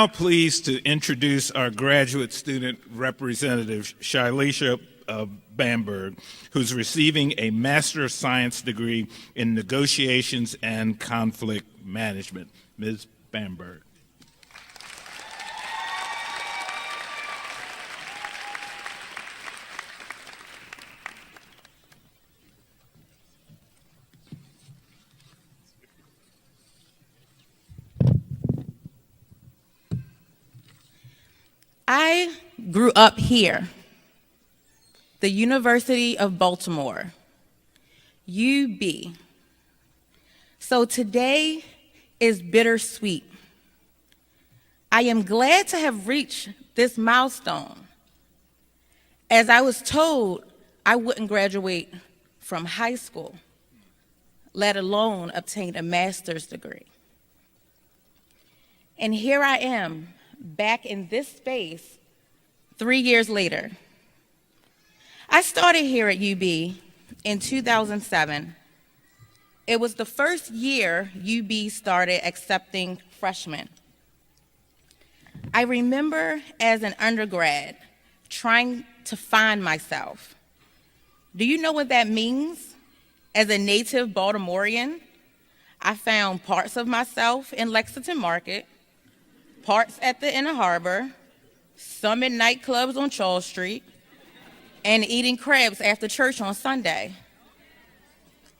Now pleased to introduce our graduate student representative, Shailisha Bamberg, who's receiving a Master of Science degree in Negotiations and Conflict Management. Ms. Bamberg. I grew up here, the University of Baltimore, UB. So today is bittersweet. I am glad to have reached this milestone, as I was told I wouldn't graduate from high school, let alone obtain a master's degree. And here I am, back in this space 3 years later. I started here at UB in 2007. It was the first year UB started accepting freshmen. I remember as an undergrad trying to find myself. Do you know what that means? As a native Baltimorean, I found parts of myself in Lexington Market, parts at the Inner Harbor, some in nightclubs on Charles Street, and eating crabs after church on Sunday.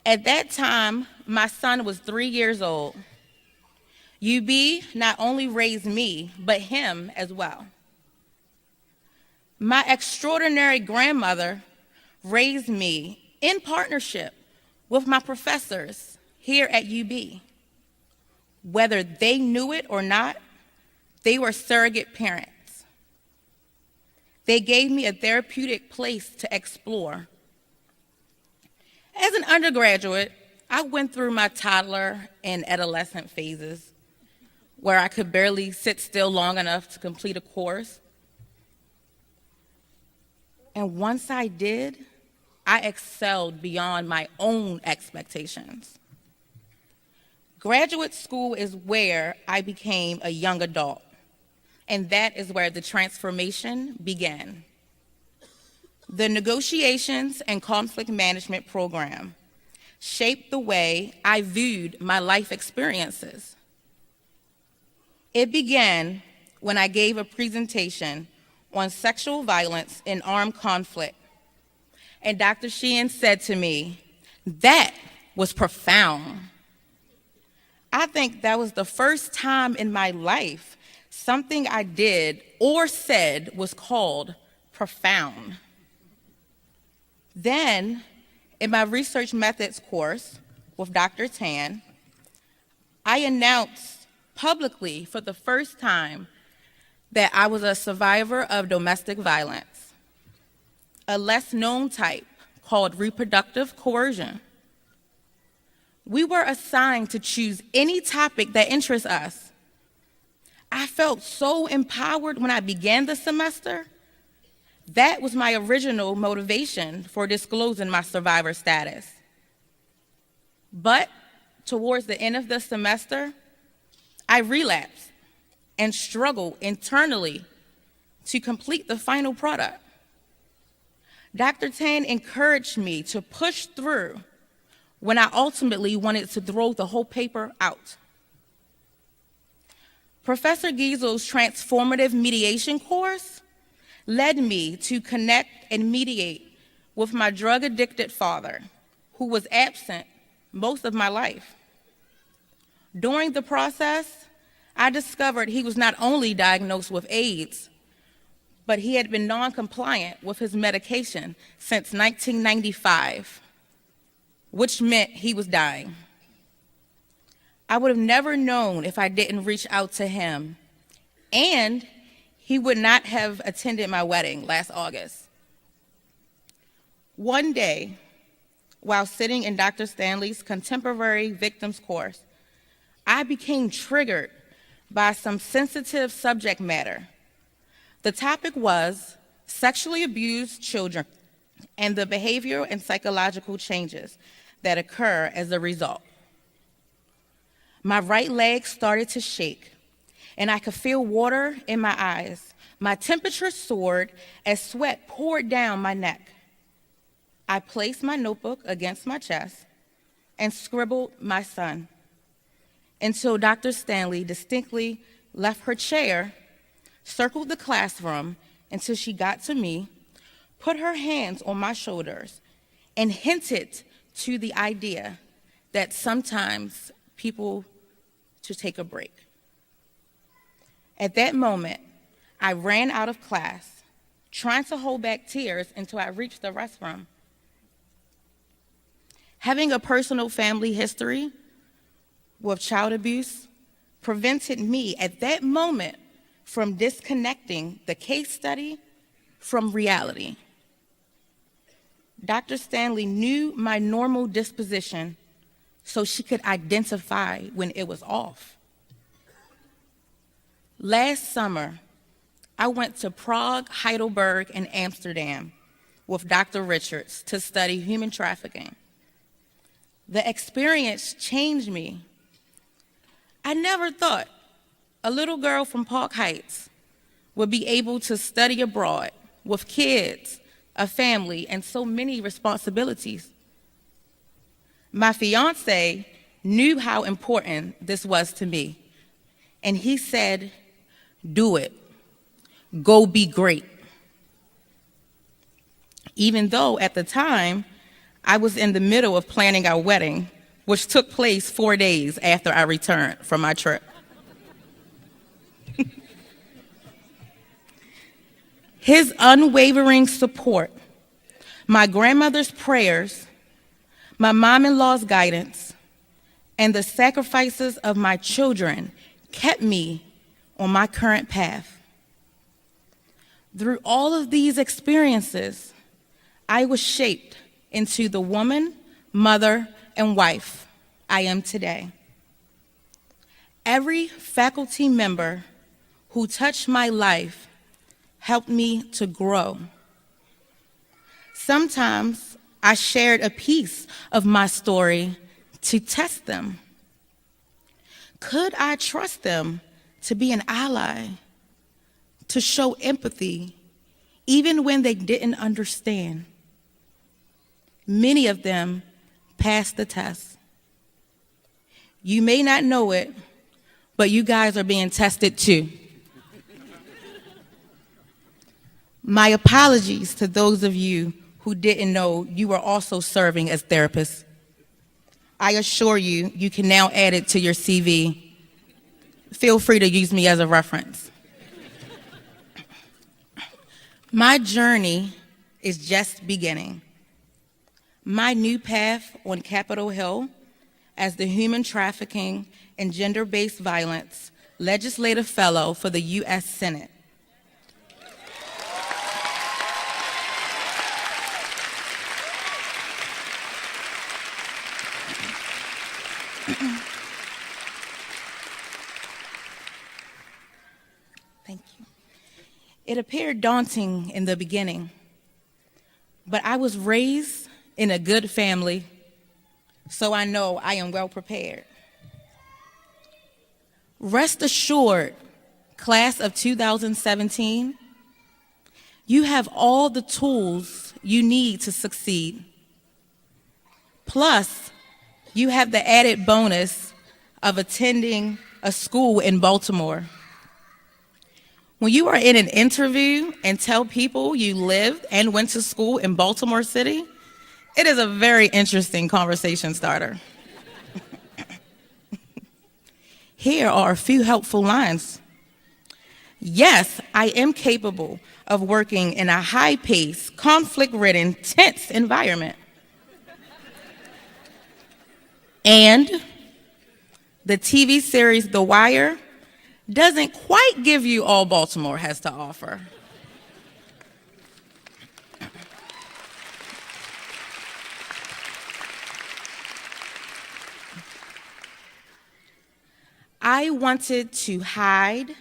At that time, my son was 3 years old. UB not only raised me, but him as well. My extraordinary grandmother raised me in partnership with my professors here at UB. Whether they knew it or not, they were surrogate parents. They gave me a therapeutic place to explore. As an undergraduate, I went through my toddler and adolescent phases where I could barely sit still long enough to complete a course. And once I did, I excelled beyond my own expectations. Graduate school is where I became a young adult. And that is where the transformation began. The Negotiations and Conflict Management program shaped the way I viewed my life experiences. It began when I gave a presentation on sexual violence in armed conflict. And Dr. Sheehan said to me, "That was profound." I think that was the first time in my life something I did or said was called profound. Then, in my research methods course with Dr. Tan, I announced publicly for the first time that I was a survivor of domestic violence, a less known type called reproductive coercion. We were assigned to choose any topic that interests us. I felt so empowered when I began the semester. That was my original motivation for disclosing my survivor status. But towards the end of the semester, I relapsed and struggled internally to complete the final product. Dr. Tan encouraged me to push through when I ultimately wanted to throw the whole paper out. Professor Giesel's transformative mediation course led me to connect and mediate with my drug-addicted father, who was absent most of my life. During the process, I discovered he was not only diagnosed with AIDS, but he had been non-compliant with his medication since 1995, which meant he was dying. I would have never known if I didn't reach out to him, and he would not have attended my wedding last August. One day, while sitting in Dr. Stanley's contemporary victims course, I became triggered by some sensitive subject matter. The topic was sexually abused children and the behavioral and psychological changes that occur as a result. My right leg started to shake, and I could feel water in my eyes. My temperature soared as sweat poured down my neck. I placed my notebook against my chest and scribbled my son until Dr. Stanley distinctly left her chair, circled the classroom until she got to me, put her hands on my shoulders, and hinted to the idea that sometimes people should take a break. At that moment, I ran out of class, trying to hold back tears until I reached the restroom. Having a personal family history with child abuse prevented me at that moment from disconnecting the case study from reality. Dr. Stanley knew my normal disposition so she could identify when it was off. Last summer, I went to Prague, Heidelberg, and Amsterdam with Dr. Richards to study human trafficking. The experience changed me. I never thought a little girl from Park Heights would be able to study abroad with kids, a family, and so many responsibilities. My fiance knew how important this was to me, and he said, "Do it. Go be great." Even though at the time, I was in the middle of planning our wedding, which took place 4 days after I returned from my trip. His unwavering support, my grandmother's prayers, my mom-in-law's guidance, and the sacrifices of my children kept me on my current path. Through all of these experiences, I was shaped into the woman, mother, and wife I am today. Every faculty member who touched my life helped me to grow. Sometimes I shared a piece of my story to test them. Could I trust them to be an ally, to show empathy, even when they didn't understand? Many of them passed the test. You may not know it, but you guys are being tested too. My apologies to those of you who didn't know you were also serving as therapists. I assure you, you can now add it to your CV. Feel free to use me as a reference. My journey is just beginning. My new path on Capitol Hill as the Human Trafficking and Gender-Based Violence Legislative Fellow for the U.S. Senate. Thank you. It appeared daunting in the beginning, but I was raised in a good family, so I know I am well prepared. Rest assured, class of 2017, you have all the tools you need to succeed. Plus, you have the added bonus of attending a school in Baltimore. When you are in an interview and tell people you lived and went to school in Baltimore City, it is a very interesting conversation starter. Here are a few helpful lines. Yes, I am capable of working in a high-paced, conflict-ridden, tense environment. And the TV series The Wire doesn't quite give you all Baltimore has to offer. I wanted to hide,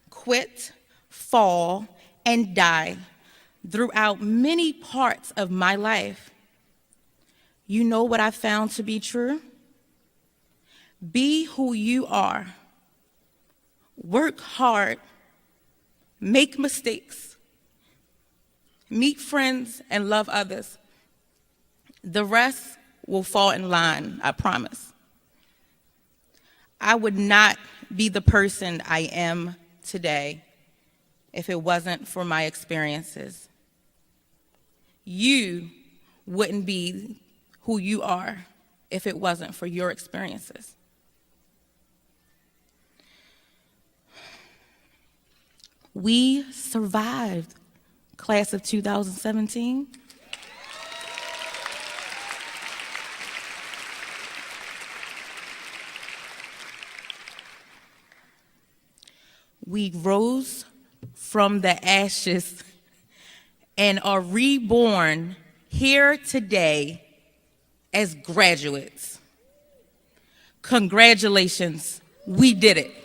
quit, fall, and die throughout many parts of my life. You know what I found to be true? Be who you are. work hard, make mistakes, meet friends, and love others. The rest will fall in line, I promise. I would not be the person I am today if it wasn't for my experiences. You wouldn't be who you are if it wasn't for your experiences. We survived, class of 2017. We rose from the ashes and are reborn here today as graduates. Congratulations, we did it.